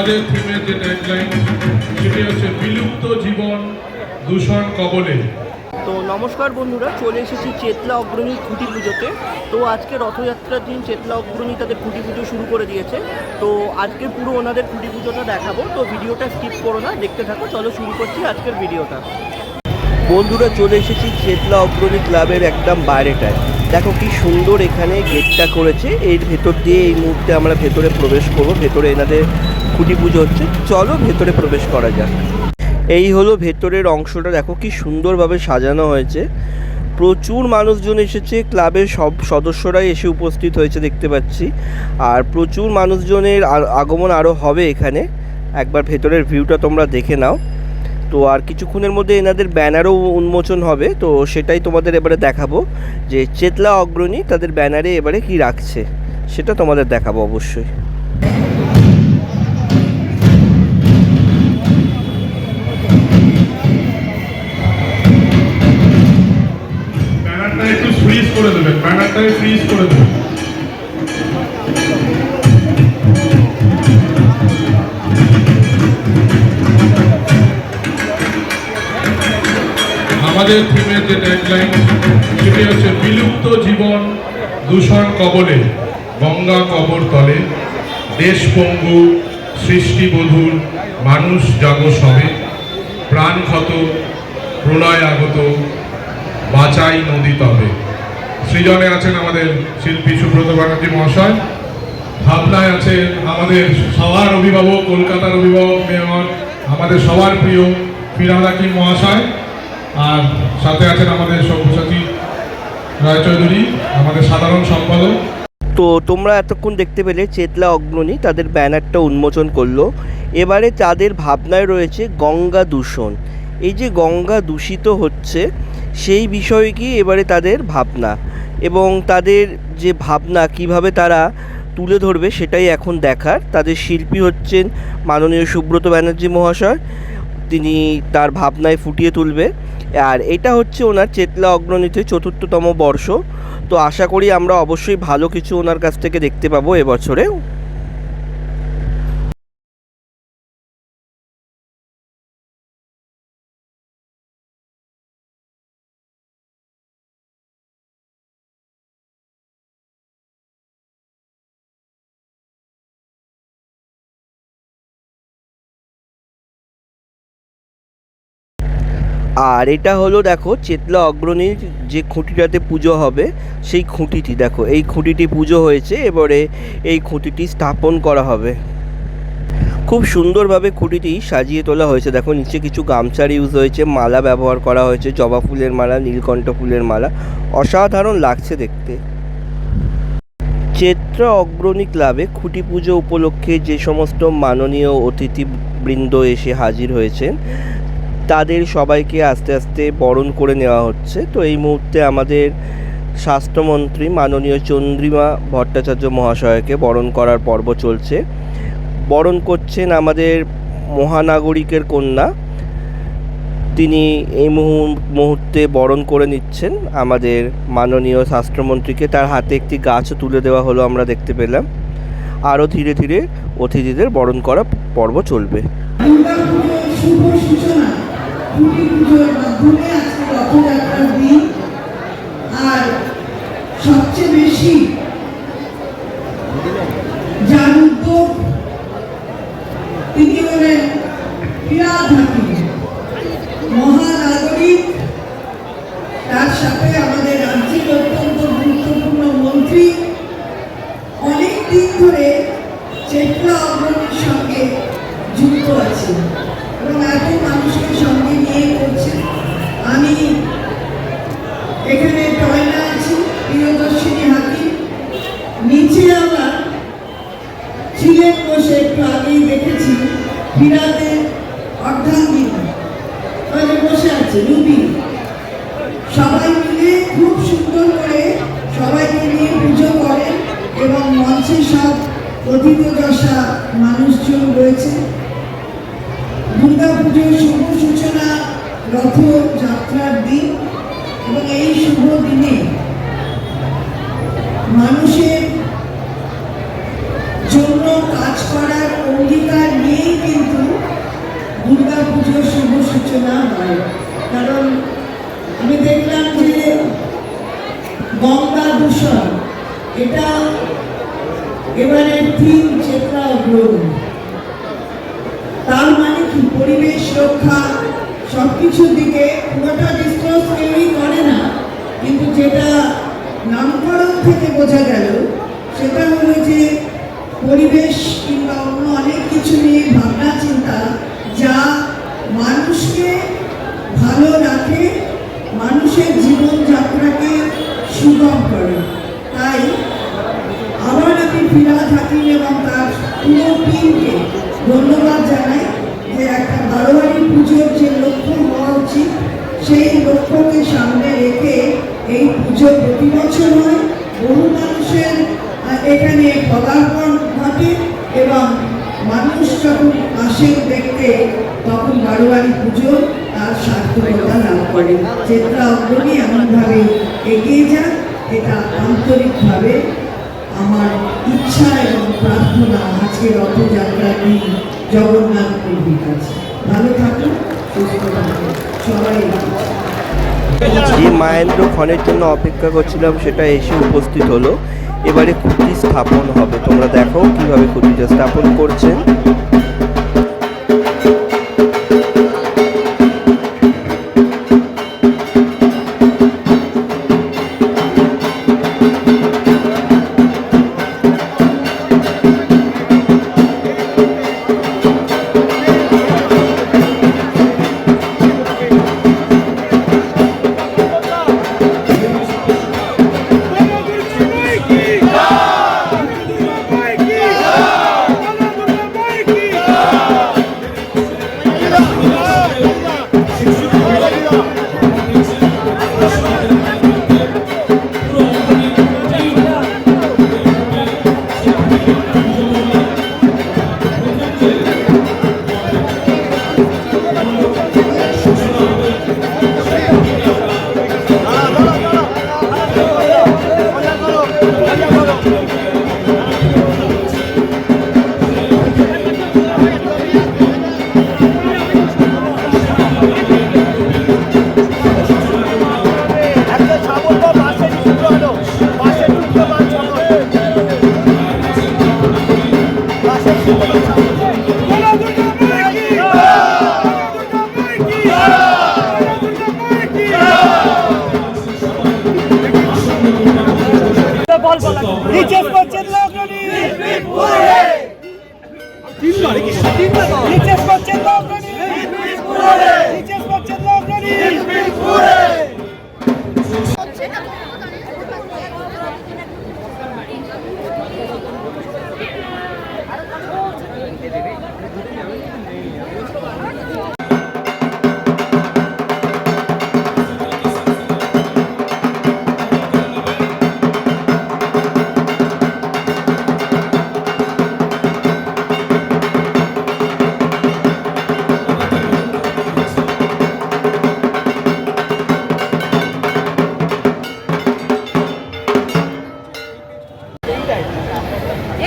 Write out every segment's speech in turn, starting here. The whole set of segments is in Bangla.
আমাদের থিমের যে ট্যাগলাইন সেটি হচ্ছে বিলুপ্ত জীবন দূষণ কবলে। তো নমস্কার বন্ধুরা, চলে এসেছি চেতলা অগ্রণী খুঁটি পুজোতে। তো আজকে রথযাত্রার দিন চেতলা অগ্রণী তাদের খুঁটি পুজো শুরু করে দিয়েছে। তো আজকে পুরো ওনাদের খুঁটি পুজোটা দেখাবো, তো ভিডিওটা স্কিপ করো না, দেখতে থাকো। চলো শুরু করছি আজকের ভিডিওটা। বন্ধুরা, চলে এসেছি চেতলা অগ্রণী ক্লাবের একদম বাইরেটায়। দেখো কি সুন্দর এখানে গেটটা করেছে। এর ভেতর দিয়ে এই মুহূর্তে আমরা ভেতরে প্রবেশ করবো। ভেতরে এনাদের খুঁটি পুজো হচ্ছে, চলো ভেতরে প্রবেশ করা যাক। এই হলো ভেতরের অংশটা, দেখো কি সুন্দরভাবে সাজানো হয়েছে। প্রচুর মানুষজন এসেছে, ক্লাবের সব সদস্যরাই এসে উপস্থিত হয়েছে দেখতে পাচ্ছি। আর প্রচুর মানুষজনের আগমন আরও হবে এখানে। একবার ভেতরের ভিউটা তোমরা দেখে নাও। তো আর কিছুক্ষণের মধ্যে এনাদের ব্যানারও উন্মোচন হবে, তো সেটাই তোমাদের এবারে দেখাবো যে চেতলা অগ্রণী তাদের ব্যানারে এবারে কি রাখছে, সেটা তোমাদের দেখাবো অবশ্যই। একটু ফ্রিজ করে দেবেন, ব্যানারটাই ফ্রিজ করে দেবেন। আমাদের থিমের যে ট্যাগলাইন সেটি হচ্ছে বিলুপ্ত জীবন দূষণ কবলে, গঙ্গা কবর তলে, দেশ পঙ্গু সৃষ্টি বধুর মানুষ জাগো সবে, প্রাণ ক্ষত প্রলয় আগত বাঁচাই নদী তবে। সৃজনে আছেন আমাদের শিল্পী সুব্রত ব্যানার্জি মহাশয়, ভাবনায় আছেন আমাদের সবার অভিভাবক, কলকাতার অভিভাবক মেয়র, আমাদের সবার প্রিয় ফিরহাদ হাকিম মহাশয়, আর সাথে আছেন আমাদের সব্যসাচী রায়চৌধুরী, আমাদের সাধারণ সম্পাদক। তো তোমরা এতক্ষণ দেখতে পেলে চেতলা অগ্রণী তাদের ব্যানারটা উন্মোচন করলো। এবারে তাদের ভাবনায় রয়েছে গঙ্গা দূষণ। এই যে গঙ্গা দূষিত হচ্ছে সেই বিষয়ে কি এবারে তাদের ভাবনা, এবং তাদের যে ভাবনা কিভাবে তারা তুলে ধরবে সেটাই এখন দেখার। তাদের শিল্পী হচ্ছেন মাননীয় সুব্রত ব্যানার্জি মহাশয়, তিনি তার ভাবনায় ফুটিয়ে তুলবে। আর এটা হচ্ছে ওনার চেতলা অগ্রণীতে ৪র্থতম বর্ষ। তো আশা করি আমরা অবশ্যই ভালো কিছু ওনার কাছ থেকে দেখতে পাবো এবছরে। আর এটা হলো দেখো চেতলা অগ্রণীর যে খুঁটিটাতে পুজো হবে সেই খুঁটিটি, দেখো এই খুঁটিটি পুজো হয়েছে, এবারে এই খুঁটিটি স্থাপন করা হবে। খুব সুন্দরভাবে খুঁটিটি সাজিয়ে তোলা হয়েছে। দেখো নিচে কিছু গামছার ইউজ হয়েছে, মালা ব্যবহার করা হয়েছে, জবা ফুলের মালা, নীলকণ্ঠ ফুলের মালা, অসাধারণ লাগছে দেখতে। চেতলা অগ্রণী ক্লাবে খুঁটি পুজো উপলক্ষে যে সমস্ত মাননীয় অতিথিবৃন্দ এসে হাজির হয়েছেন তাদের সবাইকে আস্তে আস্তে বরণ করে নেওয়া হচ্ছে। তো এই মুহূর্তে আমাদের স্বাস্থ্যমন্ত্রী মাননীয় চন্দ্রিমা ভট্টাচার্য মহাশয়কে বরণ করার পর্ব চলছে। বরণ করছেন আমাদের মহানাগরিকের কন্যা, তিনি এই মুহূর্তে বরণ করে নিচ্ছেন আমাদের মাননীয় স্বাস্থ্যমন্ত্রীকে। তার হাতে একটি গাছও তুলে দেওয়া হলো, আমরা দেখতে পেলাম। আরও ধীরে ধীরে অতিথিদের বরণ করা পর্ব চলবে। খুঁটি পুজোর মাধ্যমে আজকে রথযাত্রার দিন। আর সবচেয়ে বেশি যার উদ্যোগ তিনি হলেন ফিরহাদ হাকিম, মহানাগরিক, তার সাথে আমাদের রাজ্যের অত্যন্ত গুরুত্বপূর্ণ মন্ত্রী। অনেক দিন ধরে চেতলা অগ্রণীর সঙ্গে যুক্ত আছে এবং এত মানুষকে সঙ্গে নিয়ে করছে। আমি এখানে টয়না আছি, প্রিয়দর্শিনী হাকিম, নিচে আমার ছিলেন বসে, একটু আগেই দেখেছি ফিরহাদের অর্ধাঙ্গিনী বসে আছে রুবি। সবাই মিলে খুব সুন্দর করে সবাইকে নিয়ে পুজো করেন এবং মঞ্চে সব অতিথিদশা মানুষজন রয়েছে। দুর্গা পুজোর শুভ সূচনা রথযাত্রার দিন, এবং এই শুভ দিনে মানুষের জন্য কাজ করার অঙ্গীকার নিয়ে আলোচনা হয়। কারণ আমি দেখলাম যে গঙ্গা দূষণ, এটা এবারে থিম চেতনা অগ্রণী। তার মানে কি, পরিবেশ রক্ষা সবকিছুর দিকে পুরোটা ডিসক্লোজ কেউই করে না, কিন্তু যেটা নামকরণ থেকে বোঝা গেল সেটা হলো যে পরিবেশ কিংবা অন্য অনেক কিছু নিয়ে ভাবনা চিন্তা যা মানুষকে ভালো রাখে, মানুষের জীবনযাত্রাকে সুগম করে। তাই আবার আমি ফিরহাদ হাকিম এবং তার পুরো টিমকে ধন্যবাদ জানাই যে একটা বারোয়ারি পুজোর যে লক্ষ্য হওয়া উচিত সেই লক্ষ্যকে সামনে রেখে এই পুজো প্রতি বছর হয়। বহু মানুষের এখানে পদার্পণ ঘটে এবং মানুষ যখন আসেন দেখতে তখন বারোয়ারি পুজো তার সার্থকতা লাভ করে। চেতনা অগ্রণী এমনভাবে এগিয়ে যান, এটা আন্তরিকভাবে আমার ইচ্ছা এবং প্রার্থনা আজকে রথযাত্রার দিন জগন্নাথ প্রভুর কাছে। ভালো থাকুন, সুস্থ থাকুন সবাই। যে মাহেন্দ্র ক্ষণের জন্য অপেক্ষা করছিলাম সেটা এসে উপস্থিত হলো। এবারে খুঁটি স্থাপন হবে, তোমরা দেখো কিভাবে খুঁটিটা স্থাপন করছেন।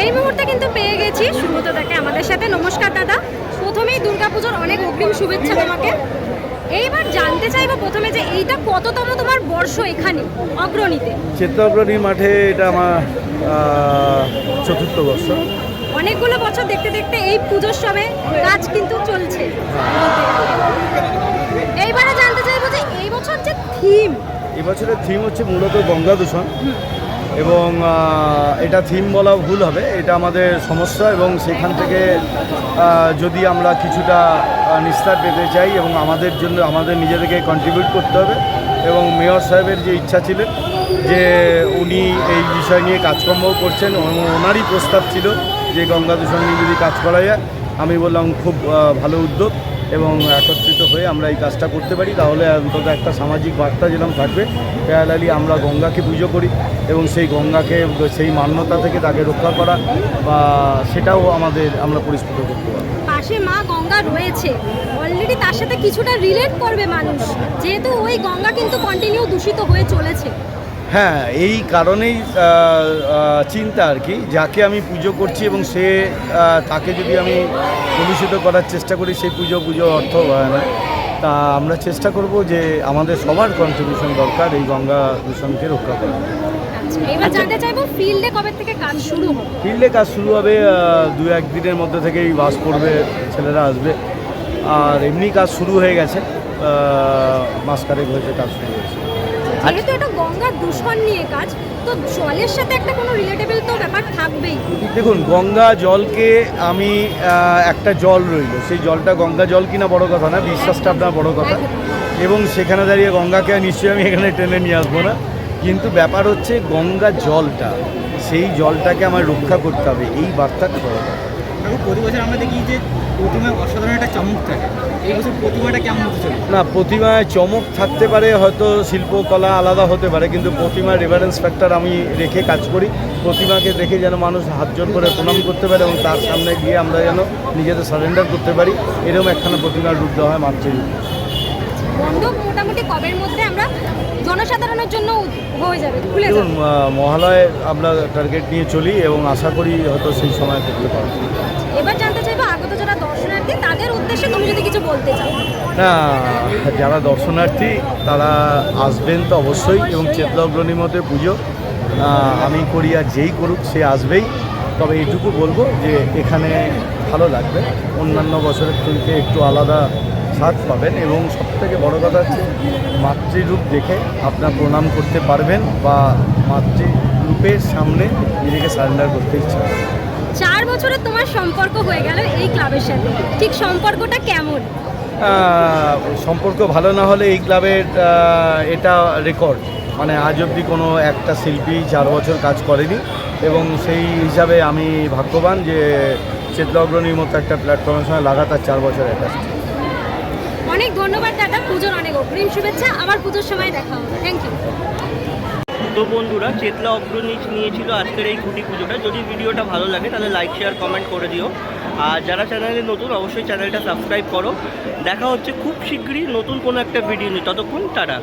এই মুহূর্তে কিন্তু পেয়ে গেছি সুব্রতদাকে আমাদের সাথে। নমস্কার দাদা, প্রথমেই দুর্গাপুজোর অনেক অগ্রিম শুভেচ্ছা তোমাকে। এইবার জানতে চাইবো প্রথমে যে এইটা কততম তোমার বর্ষ এখানে অগ্রণীতে? চেতনা অগ্রণী মাঠে এটা আমার চতুর্থ বর্ষ। অনেকগুলো বছর দেখতে দেখতে এই পুজোর সবে কাজ কিন্তু চলছে। এইবারে জানতে চাইবো যে এই বছর যে থিম, এবছরের থিম হচ্ছে মূলত গঙ্গা দূষণ, এবং এটা থিম বলা ভুল হবে, এটা আমাদের সমস্যা এবং সেখান থেকে যদি আমরা কিছুটা নিস্তার পেতে চাই এবং আমাদের জন্য আমাদের নিজেদেরকে কন্ট্রিবিউট করতে হবে। এবং মেয়র সাহেবের যে ইচ্ছা ছিলেন যে উনি এই বিষয় নিয়ে কাজকর্ম করছেন, ওনারই প্রস্তাব ছিল যে গঙ্গা দূষণ নিয়ে যদি কাজ করা যায়। আমি বললাম খুব ভালো উদ্যোগ, এবং একত্রিত হয়ে আমরা এই কাজটা করতে পারি তাহলে অন্তত একটা সামাজিক বার্তা যেরকম থাকবে। প্যারালালি আমরা গঙ্গাকে পুজো করি এবং সেই গঙ্গাকে সেই মান্যতা থেকে তাকে রক্ষা করা বা সেটাও আমরা পরিস্ফুট করতে পারি। পাশে মা গঙ্গা রয়েছে অলরেডি, তার সাথে কিছুটা রিলেট করবে মানুষ, যেহেতু ওই গঙ্গা কিন্তু কন্টিনিউ দূষিত হয়ে চলেছে। হ্যাঁ, এই কারণেই চিন্তা আর কি, যাকে আমি পুজো করছি এবং সে তাকে যদি আমি কলুষিত করার চেষ্টা করি সেই পুজো অর্থ হয় না। তা আমরা চেষ্টা করব যে আমাদের সবার কন্ট্রিবিউশন দরকার এই গঙ্গা দূষণকে রক্ষা করা। আচ্ছা, এবার জানতে চাইবো ফিল্ডে কবে থেকে কাজ শুরু হবে? ফিল্ডে কাজ শুরু হবে 2-1 দিনের মধ্যে থেকেই বাস পড়বে, ছেলেরা আসবে। আর এমনি কাজ শুরু হয়ে গেছে, মাসখানেক হয়েছে কাজ শুরু হয়েছে। যেহেতু এটা গঙ্গা দূষণ নিয়ে কাজ, তো জলের সাথে একটা কোনো রিলেটেবল তো ব্যাপার থাকবেই। দেখুন, গঙ্গা জলকে আমি একটা জল রইল, সেই জলটা গঙ্গা জল কিনা বড় কথা না, বিশ্বাসটা আপনার বড় কথা। এবং সেখানে দাঁড়িয়ে গঙ্গাকে নিশ্চয়ই আমি এখানে টেনে নিয়ে আসবো না, কিন্তু ব্যাপার হচ্ছে গঙ্গা জলটা, সেই জলটাকে আমার রক্ষা করতে হবে, এই বার্তাটা বড় কথা। প্রতি বছর আমরা দেখি যে প্রতিমায় অসাধারণ একটা চমক থাকে, এই বছর প্রতিমাটা কেমন হতে চলে? না, প্রতিমায় চমক থাকতে পারে, হয়তো শিল্পকলা আলাদা হতে পারে, কিন্তু প্রতিমার রেফারেন্স ফ্যাক্টর আমি রেখে কাজ করি। প্রতিমাকে দেখে যেন মানুষ হাত জোড় করে প্রণাম করতে পারে এবং তার সামনে গিয়ে আমরা যেন নিজেদের সারেন্ডার করতে পারি, এরকম একখানা প্রতিমার রূপ দেওয়া হয় মাতৃরূপ। বন্ধ মোটামুটি কবের মধ্যে আমরা জনসাধারণের জন্য হয়ে যাবে, খুলে দেখুন, যাবে? মহালয়ে আমরা টার্গেট নিয়ে চলি এবং আশা করি হয়তো সেই সময় করতে পারবো। এবার জানতে চাইবো আগত যারা দর্শনার্থী তাদের উদ্দেশ্যে তুমি যদি কিছু বলতে চাও। না, যারা দর্শনার্থী তারা আসবেন তো অবশ্যই, এবং চেতলা অগ্রণীর মধ্যে পুজো আমি করি, আর যেই করুক সে আসবেই। তবে এইটুকু বলবো যে এখানে ভালো লাগবে, অন্যান্য বছরের থেকে একটু আলাদা স্বাদ পাবেন, এবং সবথেকে বড় কথা হচ্ছে মাতৃরূপ দেখে আপনার প্রণাম করতে পারবেন বা মাতৃরূপের সামনে নিজেকে সারেন্ডার করতে ইচ্ছা হবে। 4 বছরের তোমার সম্পর্ক হয়ে গেল এই ক্লাবের সাথে, ঠিক সম্পর্কটা কেমন? সম্পর্ক ভালো না হলে এই ক্লাবের এটা রেকর্ড, মানে আজ অবধি কোনো একটা শিল্পী 4 বছর কাজ করেনি, এবং সেই হিসাবে আমি ভাগ্যবান যে চেতলা অগ্রণীর মতো একটা প্ল্যাটফর্মের সঙ্গে লাগাতার 4 বছর অ্যাটাচ। অনেক ধন্যবাদ দাদা, পুজোর অনেক অগ্রিম শুভেচ্ছা, আবার পুজোর সময় দেখা হবে। Thank you. তো বন্ধুরা, চেতলা অগ্রণী নিয়েছিল আজকের এই খুঁটি পুজোটা। যদি ভিডিওটা ভালো লাগে তাহলে লাইক শেয়ার কমেন্ট করে দিও, আর যারা চ্যানেলে নতুন অবশ্যই চ্যানেলটা সাবস্ক্রাইব করো। দেখা হচ্ছে খুব শীঘ্রই নতুন কোনো একটা ভিডিও নিয়ে, ততক্ষণ টাটা।